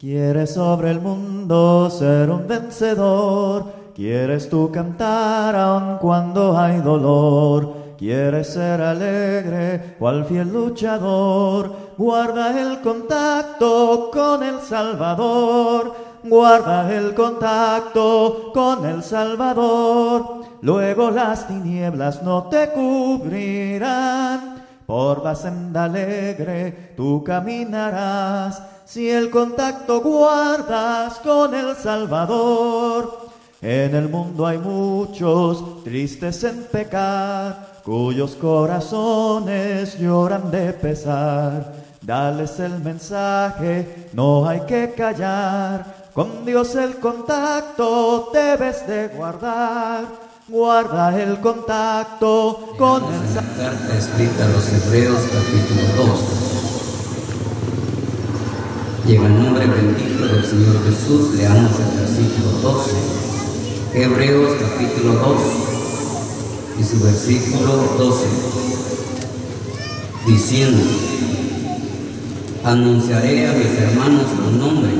Quieres sobre el mundo ser un vencedor, quieres tú cantar aun cuando hay dolor, quieres ser alegre cual fiel luchador, guarda el contacto con el Salvador, guarda el contacto con el Salvador, luego las tinieblas no te cubrirán, por la senda alegre tú caminarás, si el contacto guardas con el Salvador. En el mundo hay muchos tristes en pecar, cuyos corazones lloran de pesar. Dales el mensaje, no hay que callar, con Dios el contacto debes de guardar. Guarda el contacto con el Salvador. La carta escrita a los Hebreos capítulo 2. Llega el nombre bendito del Señor Jesús, leamos el versículo 12. Hebreos capítulo 2 y su versículo 12. Diciendo: anunciaré a mis hermanos tu nombre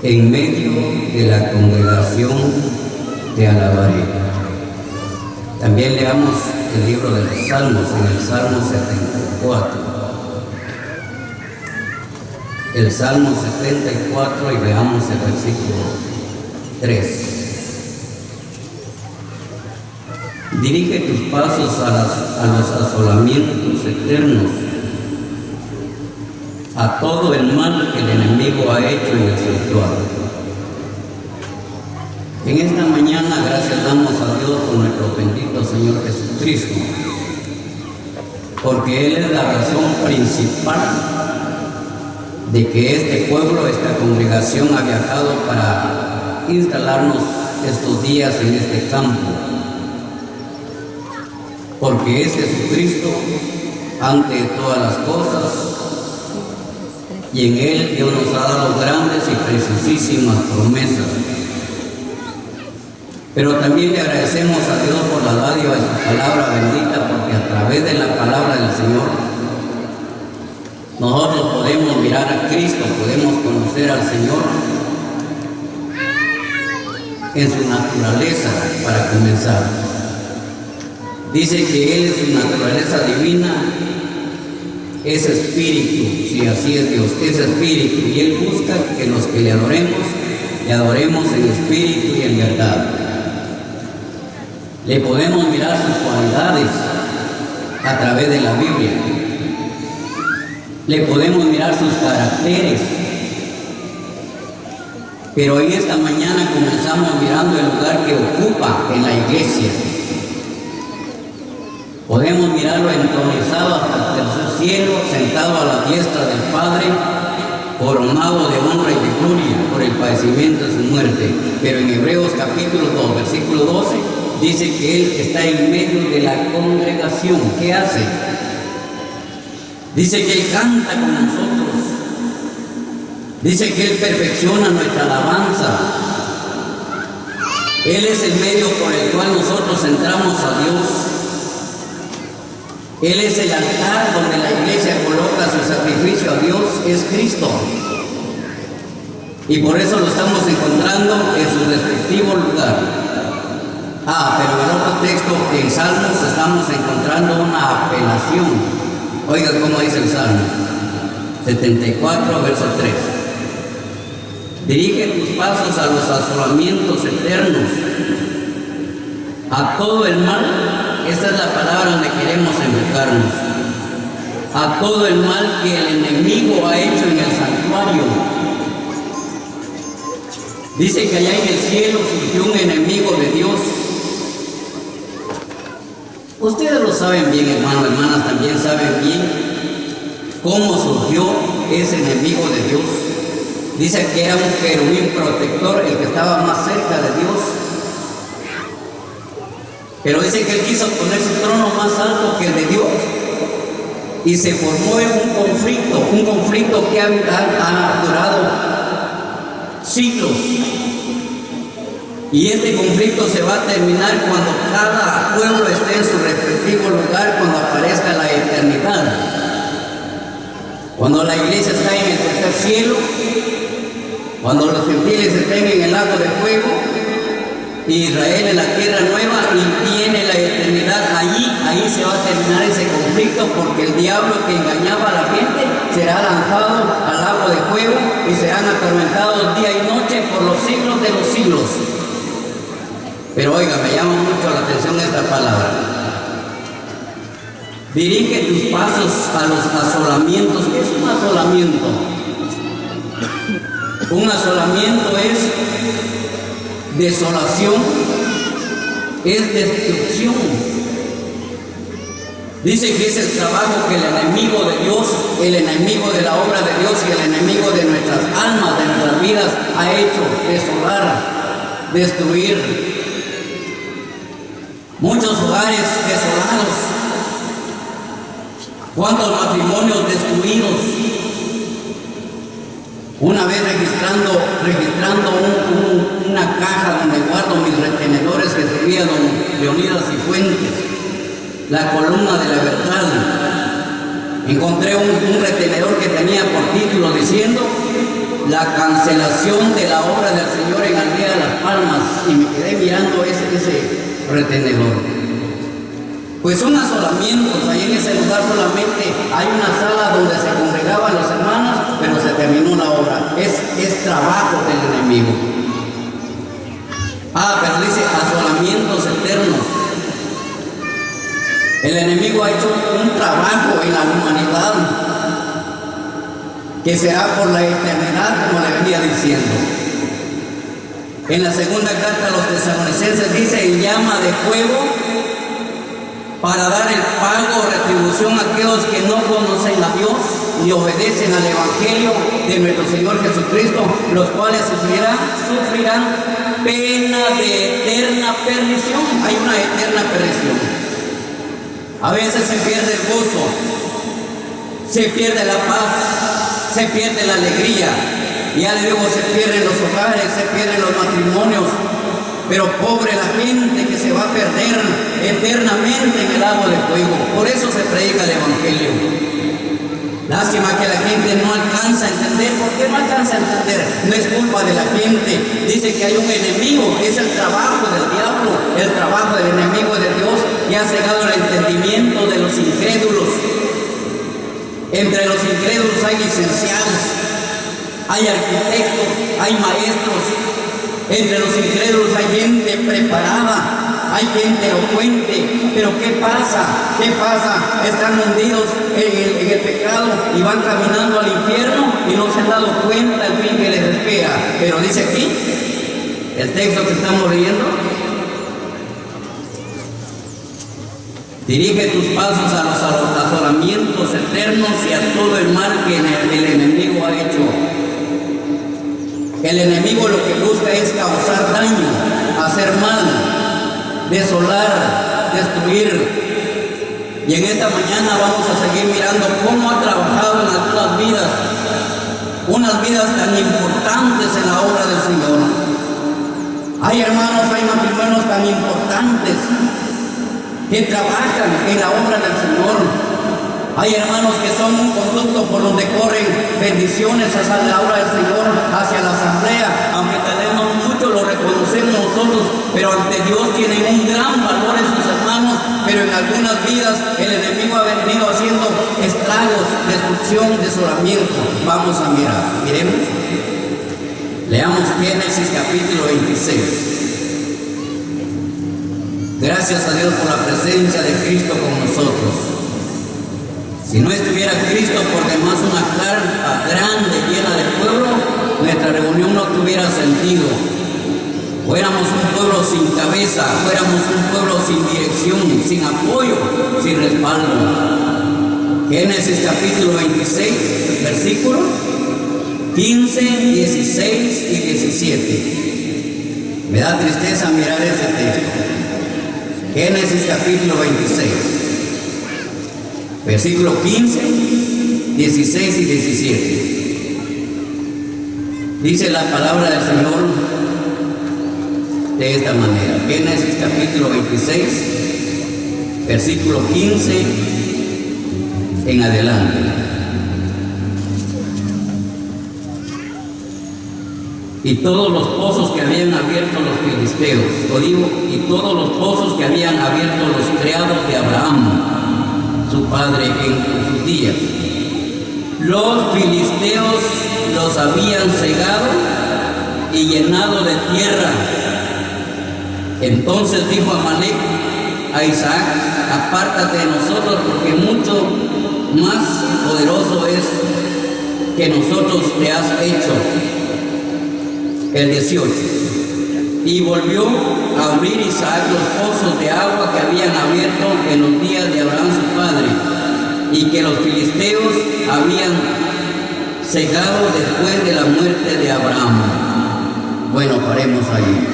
en medio de la congregación te alabaré. También leamos el libro de los Salmos, en el Salmo 74. El Salmo 74 y veamos el versículo 3. Dirige tus pasos a los asolamientos eternos, a todo el mal que el enemigo ha hecho en el santuario. En esta mañana, gracias damos a Dios por nuestro bendito Señor Jesucristo, porque Él es la razón principal de que este pueblo, esta congregación ha viajado para instalarnos estos días en este campo, porque es Jesucristo ante todas las cosas, y en Él Dios nos ha dado grandes y preciosísimas promesas. Pero también le agradecemos a Dios por la dádiva de su palabra bendita, porque a través de la palabra del Señor nosotros podemos mirar a Cristo, podemos conocer al Señor en su naturaleza, para comenzar. Dice que Él en su naturaleza divina es espíritu, si así es Dios, es espíritu, y Él busca que los que le adoremos en espíritu y en verdad. Le podemos mirar sus cualidades a través de la Biblia. Le podemos mirar sus caracteres. Pero hoy esta mañana comenzamos mirando el lugar que ocupa en la iglesia. Podemos mirarlo entronizado hasta el tercer cielo, sentado a la diestra del Padre, coronado de honra y de gloria por el padecimiento de su muerte. Pero en Hebreos capítulo 2, versículo 12, dice que Él está en medio de la congregación. ¿Qué hace? Dice que Él canta con nosotros. Dice que Él perfecciona nuestra alabanza. Él es el medio por el cual nosotros entramos a Dios. Él es el altar donde la iglesia coloca su sacrificio a Dios, es Cristo. Y por eso lo estamos encontrando en su respectivo lugar. Pero en el otro texto, en Salmos, estamos encontrando una apelación. Oiga cómo dice el Salmo 74, verso 3. Dirige tus pasos a los asolamientos eternos, a todo el mal. Esta es la palabra donde queremos enfocarnos. A todo el mal que el enemigo ha hecho en el santuario. Dice que allá en el cielo surgió un enemigo de Dios. Ustedes lo saben bien, hermanos, hermanas, también saben bien cómo surgió ese enemigo de Dios. Dice que era un querubín protector, el que estaba más cerca de Dios. Pero dice que él quiso poner su trono más alto que el de Dios. Y se formó un conflicto que ha durado siglos. Y este conflicto se va a terminar cuando cada pueblo esté en su respectivo lugar, cuando aparezca la eternidad. Cuando la iglesia está en el tercer cielo, cuando los gentiles estén en el lago de fuego, Israel en la tierra nueva y tiene la eternidad ahí se va a terminar ese conflicto, porque el diablo que engañaba a la gente será lanzado al lago de fuego y serán atormentados día y noche por los siglos de los siglos. Pero oiga, me llama mucho la atención esta palabra. Dirige tus pasos a los asolamientos. ¿Qué es un asolamiento? Un asolamiento es desolación, es destrucción. Dice que es el trabajo que el enemigo de Dios, el enemigo de la obra de Dios y el enemigo de nuestras almas, de nuestras vidas, ha hecho: desolar, destruir. Muchos hogares desolados, cuántos matrimonios destruidos. Una vez registrando una caja donde guardo mis retenedores que servía don Leonidas Cifuentes, la columna de la verdad, encontré un retenedor que tenía por título diciendo: la cancelación de la obra del Señor en Aldea de las Palmas, y me quedé mirando ese retenedor. Pues son asolamientos. Ahí en ese lugar solamente hay una sala donde se congregaban los hermanos, pero se terminó la obra. Es trabajo del enemigo. Pero dice asolamientos eternos. El enemigo ha hecho un trabajo en la humanidad que será por la eternidad, como le venía diciendo. En la segunda carta a los Tesalonicenses dice: en llama de fuego, para dar el pago o retribución a aquellos que no conocen a Dios y obedecen al Evangelio de nuestro Señor Jesucristo, los cuales sufrirán pena de eterna perdición. Hay una eterna perdición. A veces se pierde el gozo, se pierde la paz, se pierde la alegría, ya luego se pierden los hogares, se pierden los matrimonios. Pero pobre la gente que se va a perder eternamente en el lago de fuego. Por eso se predica el Evangelio. Lástima que la gente no alcanza a entender. ¿Por qué no alcanza a entender? No es culpa de la gente. Dice que hay un enemigo. Es el trabajo del diablo, el trabajo del enemigo de Dios, que ha cegado el entendimiento de los incrédulos. Entre los incrédulos hay licenciados, hay arquitectos, hay maestros. Entre los incrédulos hay gente preparada, hay gente elocuente. Pero ¿qué pasa? ¿Qué pasa? Están hundidos en el pecado y van caminando al infierno y no se han dado cuenta del fin que les espera. Pero dice aquí, el texto que estamos leyendo: dirige tus pasos a los asolamientos eternos y a todo el mal que el enemigo ha hecho. El enemigo lo que busca es causar daño, hacer mal, desolar, destruir. Y en esta mañana vamos a seguir mirando cómo ha trabajado en algunas vidas, unas vidas tan importantes en la obra del Señor. Hay hermanos, hay matrimonios tan importantes que trabajan en la obra del Señor. Hay hermanos que son un conducto por donde corren bendiciones hacia la obra del Señor, hacia la asamblea. Aunque tenemos mucho, lo reconocemos nosotros, pero ante Dios tienen un gran valor esos hermanos. Pero en algunas vidas el enemigo ha venido haciendo estragos, destrucción, desolamiento. Vamos a mirar, miremos. Leamos Génesis capítulo 26. Gracias a Dios por la presencia de Cristo con nosotros. Si no estuviera Cristo, por demás una carpa grande llena de pueblo, nuestra reunión no tuviera sentido. Fuéramos un pueblo sin cabeza, fuéramos un pueblo sin dirección, sin apoyo, sin respaldo. Génesis capítulo 26, versículos 15, 16 y 17. Me da tristeza mirar ese texto. Génesis capítulo 26. Versículos 15, 16 y 17. Dice la palabra del Señor de esta manera. Génesis capítulo 26, versículo 15 en adelante. y todos los pozos que habían abierto los filisteos, y todos los pozos que habían abierto los criados de Abraham, su padre, en sus días. Los filisteos los habían cegado y llenado de tierra. Entonces dijo Amalec a Isaac: apártate de nosotros, porque mucho más poderoso es que nosotros te has hecho. El 18. Y volvió a abrir Isaac los pozos de agua que habían abierto en los días de Abraham su padre, y que los filisteos habían cegado después de la muerte de Abraham. Bueno, paremos ahí.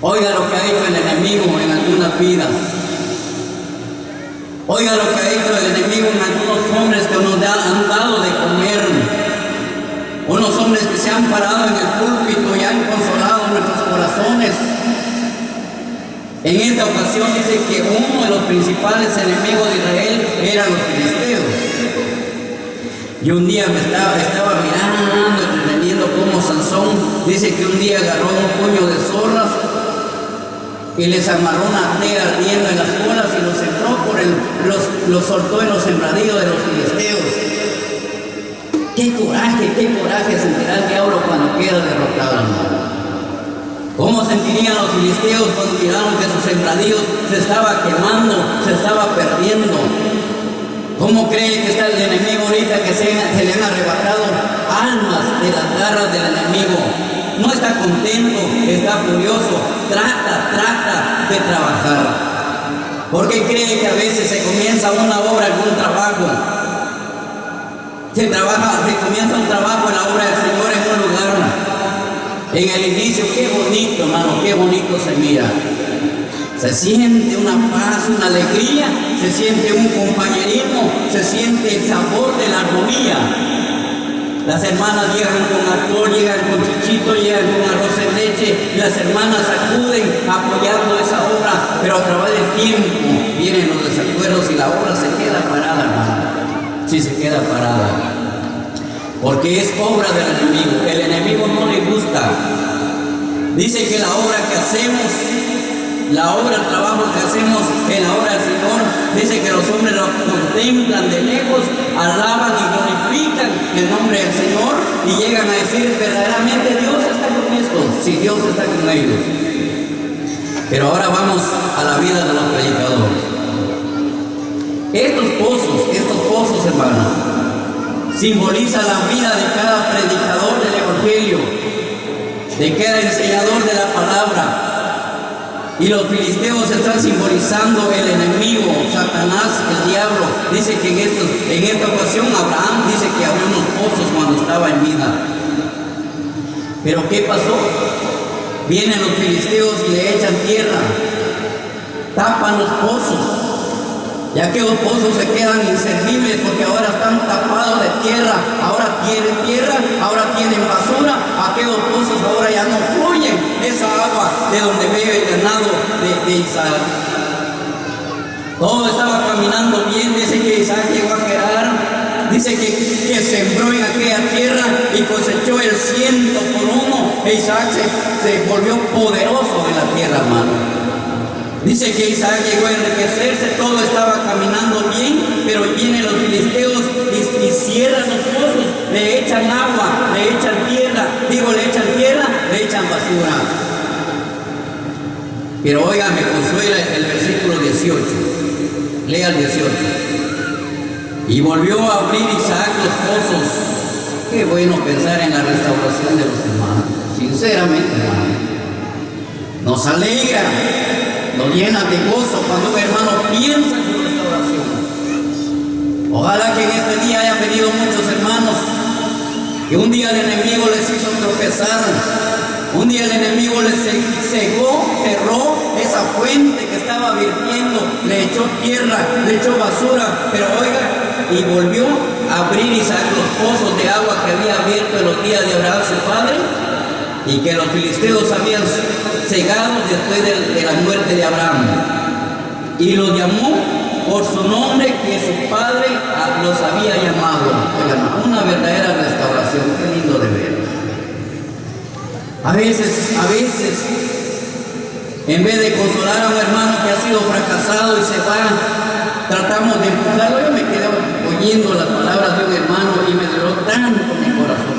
Oiga lo que ha hecho el enemigo en algunas vidas. Oiga lo que ha hecho el enemigo en algunos hombres que nos han dado de comer. Unos hombres que se han parado en el púlpito y han consolado nuestros corazones. En esta ocasión dice que uno de los principales enemigos de Israel eran los filisteos. Y un día me estaba mirando, entendiendo cómo Sansón dice que un día agarró un puño de zorras y les amarró una tea ardiendo en las colas y los entró los soltó en los sembradíos de los filisteos. Qué coraje sentirá el diablo cuando queda derrotado, hermano. ¿Cómo sentirían los filisteos cuando miraron que sus sembradíos se estaba quemando, se estaba perdiendo? ¿Cómo cree que está el enemigo ahorita que se le han arrebatado almas de las garras del enemigo? No está contento, está furioso, trata de trabajar. ¿Por qué cree que a veces se comienza una obra, algún trabajo? Se comienza un trabajo en la obra del Señor en un lugar. En el inicio, qué bonito, hermano, qué bonito se mira. Se siente una paz, una alegría, se siente un compañerismo, se siente el sabor de la armonía. Las hermanas llegan con alcohol, llegan con chichito, llegan con arroz en leche, y las hermanas acuden apoyando esa obra, pero a través del tiempo vienen los desacuerdos y la obra se queda parada, hermano. Sí, se queda parada, porque es obra del enemigo. El enemigo no le gusta. Dice que la obra que hacemos, el trabajo que hacemos en la obra del Señor, dice que los hombres lo contemplan de lejos, alaban y glorifican el nombre del Señor y llegan a decir: verdaderamente Dios está con estos. Sí, Dios está con ellos. Pero ahora vamos a la vida de los predicadores. Estos pozos, hermanos, simbolizan la vida de cada predicador del Evangelio, de cada enseñador de la palabra. Y los filisteos están simbolizando el enemigo, Satanás, el diablo. Dice que en esta ocasión Abraham dice que abrió unos pozos cuando estaba en vida. Pero ¿qué pasó? Vienen los filisteos y le echan tierra, tapan los pozos. Ya que los pozos se quedan inservibles porque ahora están tapados de tierra, ahora tienen tierra, ahora tienen basura. Aquellos pozos ahora ya no fluyen esa agua de donde bebe el ganado de Isaac. Todo estaba caminando bien. Dice que Isaac llegó a Gerar, dice que sembró en aquella tierra y cosechó el 100 por 1. E Isaac se volvió poderoso en la tierra, hermano. Dice que Isaac llegó a enriquecerse, todo estaba caminando bien, pero vienen los filisteos y cierran los pozos, le echan agua, le echan tierra, le echan basura. Pero oiga, me consuela el versículo 18, lea el 18. Y volvió a abrir Isaac los pozos. Qué bueno pensar en la restauración de los hermanos, sinceramente, hermano. Nos alegra, nos llena de gozo cuando un hermano piensa en su restauración. Ojalá que en este día hayan venido muchos hermanos que un día el enemigo les hizo tropezar, un día el enemigo les cerró esa fuente que estaba virtiendo, le echó tierra, le echó basura, pero oiga, y volvió a abrir Isaac los pozos de agua que había abierto en los días de Abraham su padre, y que los filisteos habían cegado después de la muerte de Abraham, y los llamó por su nombre que su padre los había llamado. Oigan, una verdadera restauración, qué lindo de ver. veces, en vez de consolar a un hermano que ha sido fracasado y se va, tratamos de empujarlo. Yo me quedé oyendo las palabras de un hermano y me duró tanto mi corazón.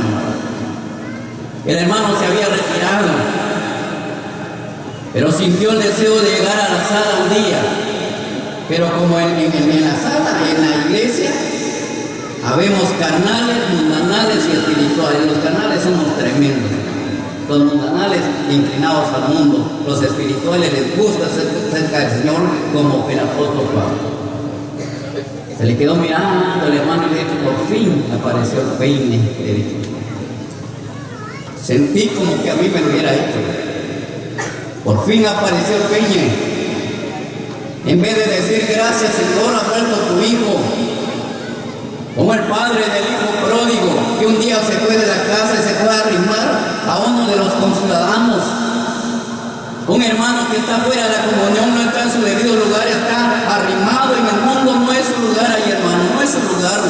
El hermano se había retirado, pero sintió el deseo de llegar a la sala un día. Pero como en la sala, en la iglesia, habemos carnales, mundanales y espirituales. Los carnales somos tremendos. Los mundanales inclinados al mundo, los espirituales les gusta cerca del Señor, como el apóstol Pablo. Se le quedó mirando el hermano y le dijo: por fin apareció el peine. Le dijo. Sentí como que a mí me lo hubiera hecho. Por fin apareció el peine. En vez de decir: gracias, Señor, ha vuelto tu hijo. Como el padre del hijo pródigo, que un día se fue de la casa y se fue a arrimar a uno de los conciudadanos. Un hermano que está fuera de la comunión, no está en su debido lugar, está arrimado en el mundo. No es su lugar ahí, hermano, no es su lugar.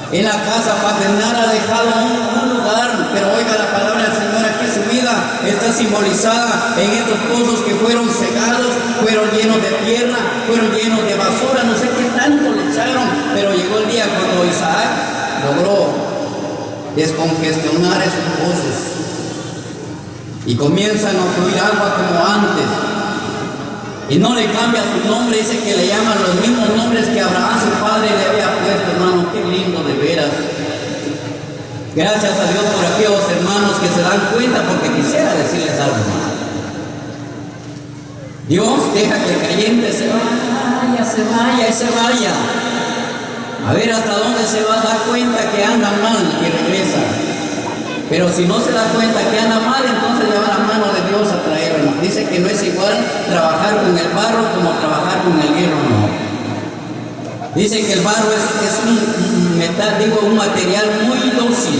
En la casa paternal ha dejado un lugar, pero oiga la palabra del Señor aquí. Su vida está simbolizada en estos pozos que fueron cegados, fueron llenos de tierra, fueron llenos de basura, no sé qué tanto le echaron, pero llegó el día cuando Isaac logró descongestionar esos pozos y comienzan a fluir agua como antes. Y no le cambia su nombre, dice que le llaman los mismos nombres que Abraham, su padre, le había puesto. Hermano, qué lindo de veras. Gracias a Dios por aquellos hermanos que se dan cuenta, porque quisiera decirles algo más. Dios deja que el creyente se vaya. A ver hasta dónde se va a dar cuenta que anda mal y regresa. Pero si no se da cuenta que anda mal, entonces lleva la mano de Dios a traerlo. Dice que no es igual trabajar con el barro como trabajar con el hierro, no. Dice que el barro es un metal, un material muy dócil.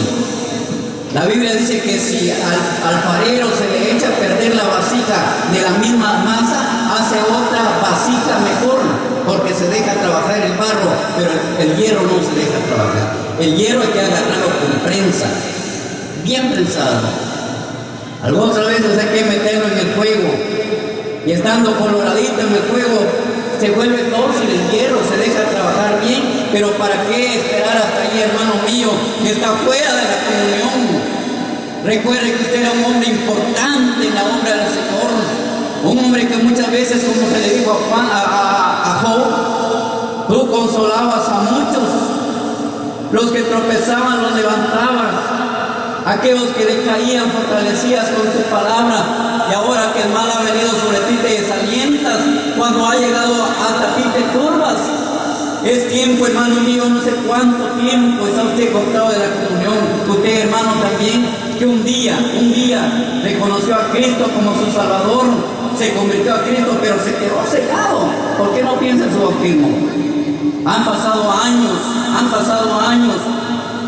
La Biblia dice que si al alfarero se le echa a perder la vasija de la misma masa, hace otra vasija mejor, porque se deja trabajar el barro, pero el hierro no se deja trabajar. El hierro hay que agarrarlo con prensa, bien prensado. Algunas veces hay que meterlo en el fuego, y estando coloradito en el fuego, se vuelve dócil el hierro, se deja trabajar bien. Pero ¿para qué esperar hasta allí, hermano mío, que está fuera de la comunión? Recuerde que usted era un hombre importante en la obra del Señor, un hombre que muchas veces, como se le dijo a Job, tú consolabas a muchos, los que tropezaban los levantabas, aquellos que decaían fortalecías con tu palabra. Y ahora que el mal ha venido sobre ti, te desalientas. Cuando ha llegado hasta ti, te turbas. Es tiempo, hermano mío, no sé cuánto tiempo está usted cortado de la comunión. Usted, hermano, también, que un día reconoció a Cristo como su Salvador, se convirtió a Cristo, pero se quedó cegado. ¿Por qué no piensa en su bautismo? Han pasado años.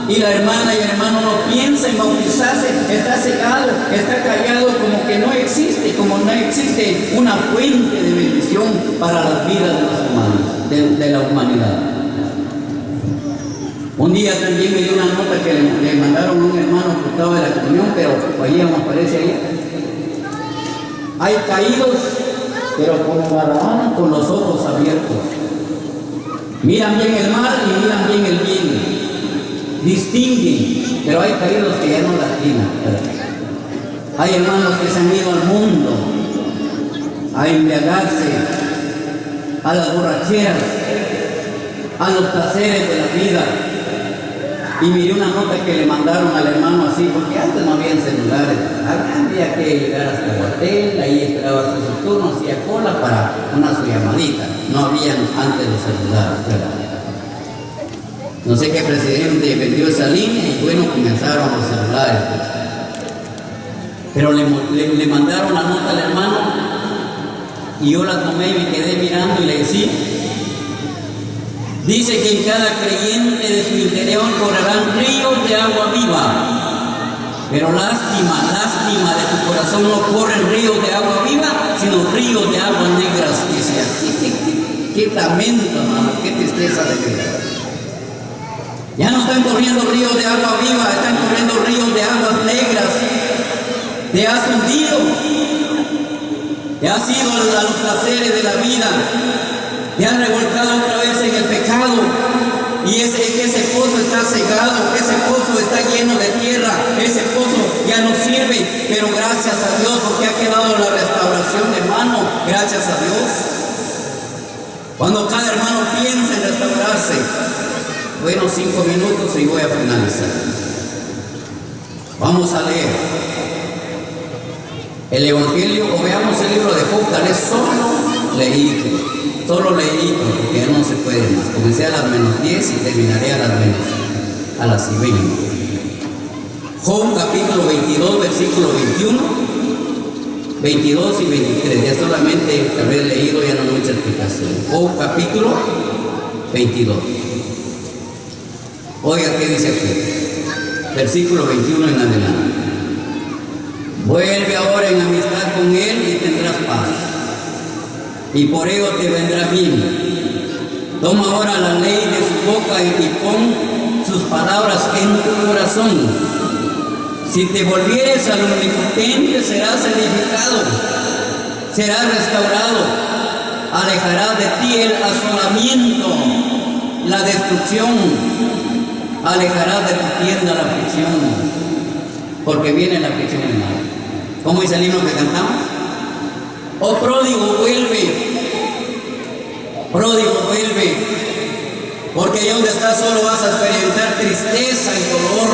Y la hermana y el hermano no piensa en bautizarse, está cegado, está callado, como que no existe, como no existe una fuente de bendición para las vidas de los humanos, de la humanidad. Un día también me dio una nota que le mandaron a un hermano que estaba de la comunión, pero allí nos parece ahí. Hay caídos, pero como Barrabás, con los ojos abiertos. Miran bien el mal y miran bien el bien. Distinguen, pero hay caídos que ya no latinan. Hay hermanos que se han ido al mundo a embriagarse, a las borracheras, a los placeres de la vida. Y miré una nota que le mandaron al hermano así, porque antes no había celulares. Había que llegar hasta el hotel, ahí esperaba su turno, hacía cola para una su llamadita. No habían antes los celulares, ¿verdad? No sé qué presidente vendió esa línea y bueno, comenzaron los celulares. Pero le mandaron la nota al hermano y yo la tomé y me quedé mirando y le decía: dice que en cada creyente de su interior correrán ríos de agua viva. Pero lástima de tu corazón, no corren ríos de agua viva, sino ríos de aguas negras. Dice, qué lamento, hermano, qué tristeza de vida. Ya no están corriendo ríos de agua viva, están corriendo ríos de aguas negras. te has hundido, te has ido a los placeres de la vida, te has revolcado otra vez en el pecado, y ese pozo está cegado, ese pozo está lleno de tierra, ese pozo ya no sirve, pero gracias a Dios porque ha quedado la restauración, hermano, gracias a Dios. Cuando cada hermano piensa en restaurarse, bueno, 5 minutos y voy a finalizar. Vamos a leer el Evangelio, o veamos el libro de Job. Tal vez solo leí, porque ya no se puede más. Comencé a las -10 y terminaré a las 20. Job capítulo 22, versículo 21, 22 y 23. Ya solamente haber leído, ya no hay mucha explicación. Job capítulo 22. Oiga qué dice aquí, versículo 21 en adelante. Vuelve ahora en amistad con él y tendrás paz, y por ello te vendrá bien. Toma ahora la ley de su boca y pon sus palabras en tu corazón. Si te volvieres al Omnipotente, serás edificado, serás restaurado, alejarás de ti el asolamiento, la destrucción, alejarás de tu tienda la aflicción, porque viene la aflicción, hermano. ¿Cómo dice el himno que cantamos? Oh pródigo, vuelve, porque allá donde estás solo vas a experimentar tristeza y dolor.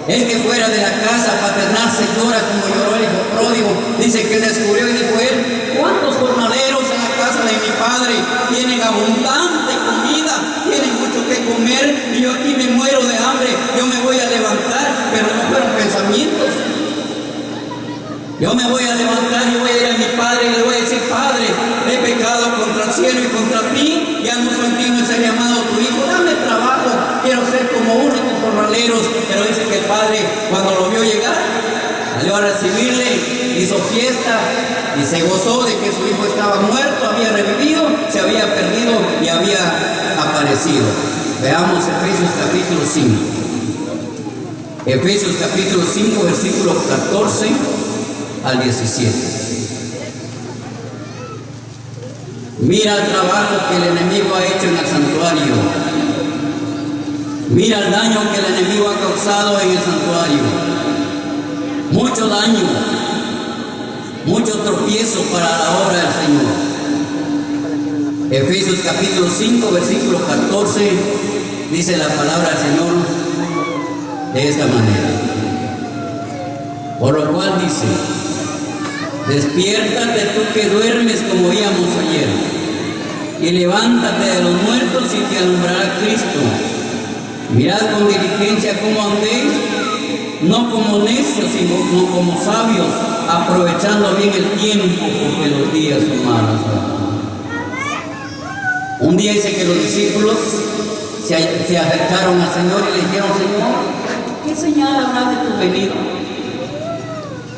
El que fuera de la casa paternal se llora como lloró el hijo pródigo. Dice que descubrió y dijo él: ¿cuántos jornaleros en la casa de mi padre tienen abundante comida, tienen mucho que comer, y yo aquí me muero de hambre? Yo me voy a levantar, pero no fueron pensamientos. Yo me voy a levantar y voy a ir a mi padre y le voy a decir: Padre, he pecado contra el cielo y contra ti, ya no soy digno de ser llamado tu hijo, dame trabajo, quiero ser como uno de tus jornaleros. Pero dice que el padre, cuando lo vio llegar, salió a recibirle, hizo fiesta y se gozó de que su hijo estaba muerto, había revivido, se había perdido y había aparecido. Veamos Efesios capítulo 5. Efesios capítulo 5, versículo 14 al 17. Mira el trabajo que el enemigo ha hecho en el santuario. Mira el daño que el enemigo ha causado en el santuario. Mucho daño, mucho tropiezo para la obra del Señor. Efesios capítulo 5, versículo 14, dice la palabra del Señor de esta manera. Por lo cual dice: despiértate tú que duermes, como oíamos ayer, y levántate de los muertos y te alumbrará Cristo. Mirad con diligencia cómo andéis, no como necios, sino como sabios, aprovechando bien el tiempo, porque los días son malos. Un día dice que los discípulos se acercaron al Señor y le dijeron: Señor, ¿qué señal habrá de tu venida?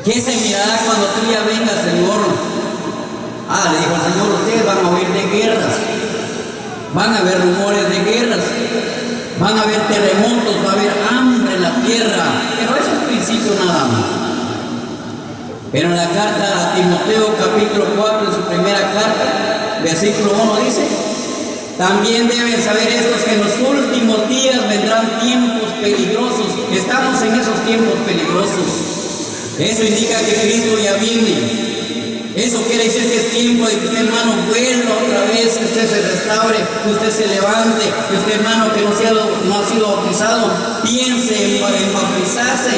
¿Qué se mirará cuando tú ya vengas, Señor? Le dijo el Señor: ustedes van a oír de guerras, van a haber rumores de guerras, van a haber terremotos, va a haber hambre en la tierra, pero eso es principio nada más. Pero en la carta a Timoteo capítulo 4, en su primera carta, versículo 1 dice: también deben saber estos que en los últimos días vendrán tiempos peligrosos. Estamos en esos tiempos peligrosos. Eso indica que Cristo ya viene. Eso quiere decir que es tiempo de que usted, hermano, vuelva otra vez, que usted se restaure, que usted se levante, que usted, hermano, que no ha sido bautizado, piense en bautizarse,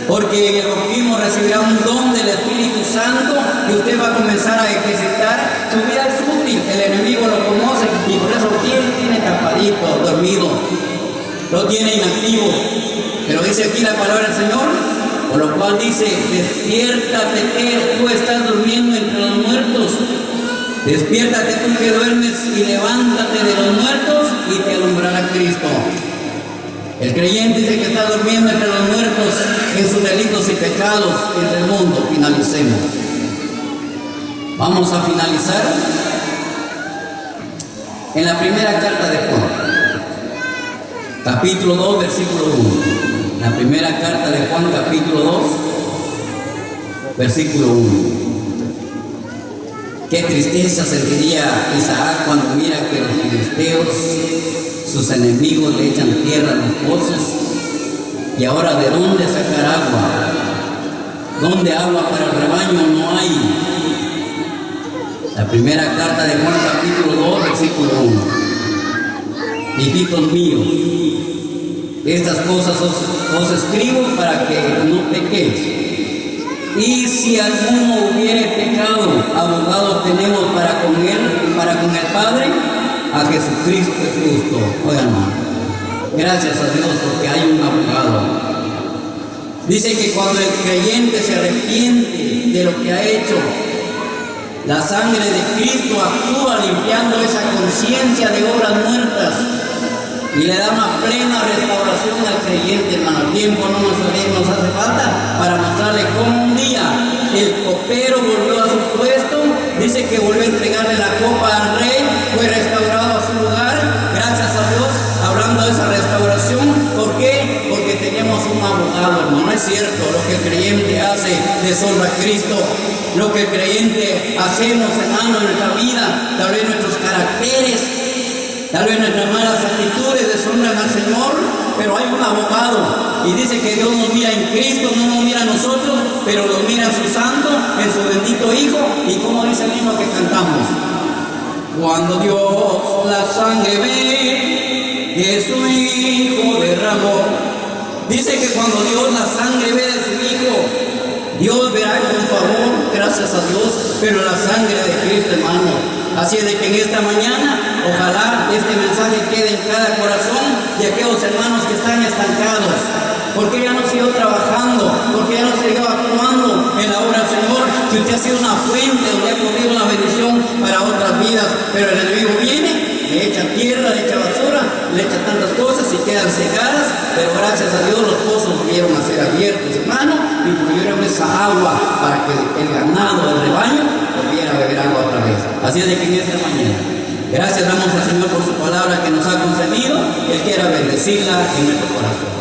porque el bautismo recibirá un don del Espíritu Santo y usted va a comenzar a ejercitar. Su vida es útil, el enemigo lo conoce y por eso tiene tapadito, dormido, lo tiene inactivo. Pero dice aquí la palabra del Señor: por lo cual dice: despiértate que tú estás durmiendo entre los muertos. Despiértate tú que duermes y levántate de los muertos y te alumbrará Cristo. El creyente dice que está durmiendo entre los muertos en sus delitos y pecados en el mundo. Finalicemos. Vamos a finalizar en la primera carta de Juan, capítulo 2, versículo 1. La primera carta de Juan, capítulo 2, versículo 1. Qué tristeza sentiría Isaac cuando mira que los filisteos, sus enemigos, le echan tierra a los pozos. Y ahora, ¿de dónde sacar agua? ¿Dónde agua para el rebaño no hay? La primera carta de Juan, capítulo 2, versículo 1. Hijitos míos, estas cosas os escribo para que no pequéis. Y si alguno hubiere pecado, abogado tenemos para con el Padre, a Jesucristo el justo. Oigan, gracias a Dios porque hay un abogado. Dice que cuando el creyente se arrepiente de lo que ha hecho, la sangre de Cristo actúa limpiando esa conciencia de obras muertas y le da una plena restauración al creyente, hermano. Tiempo no nos hace falta para mostrarle cómo un día el copero volvió a su puesto. Dice que volvió a entregarle la copa al rey, fue restaurado a su lugar, gracias a Dios, hablando de esa restauración. ¿Por qué? Porque tenemos un abogado, hermano. No es cierto, lo que el creyente hace deshonra a Cristo. Lo que el creyente hacemos, hermano, en nuestra vida, tal vez nuestros caracteres, tal vez nuestras malas actitudes deshonran al Señor, pero hay un abogado. Y dice que Dios nos mira en Cristo, no nos mira a nosotros, pero nos mira en su santo, en su bendito Hijo. Y como dice el himno que cantamos: cuando Dios la sangre ve que su Hijo derramó. Dice que cuando Dios la sangre ve de su Hijo, Dios verá con favor, gracias a Dios, pero la sangre de Cristo, hermano. Así es de que en esta mañana, ojalá este mensaje quede en cada corazón de aquellos hermanos que están estancados, porque ya no siguió trabajando, porque ya no siguió actuando en la obra del Señor. Si usted ha sido una fuente donde ha corrido una bendición para otras vidas, pero el enemigo viene, le echa tierra, le echa basura, le echa tantas cosas y quedan cegadas, pero gracias a Dios los pozos volvieron a ser abiertos, hermano, y fluyeron esa agua para que el ganado, el rebaño, volviera a beber agua otra vez. Así es de que en esta mañana, gracias damos al Señor por su palabra que nos ha concedido. Él quiera bendecirla en nuestro corazón.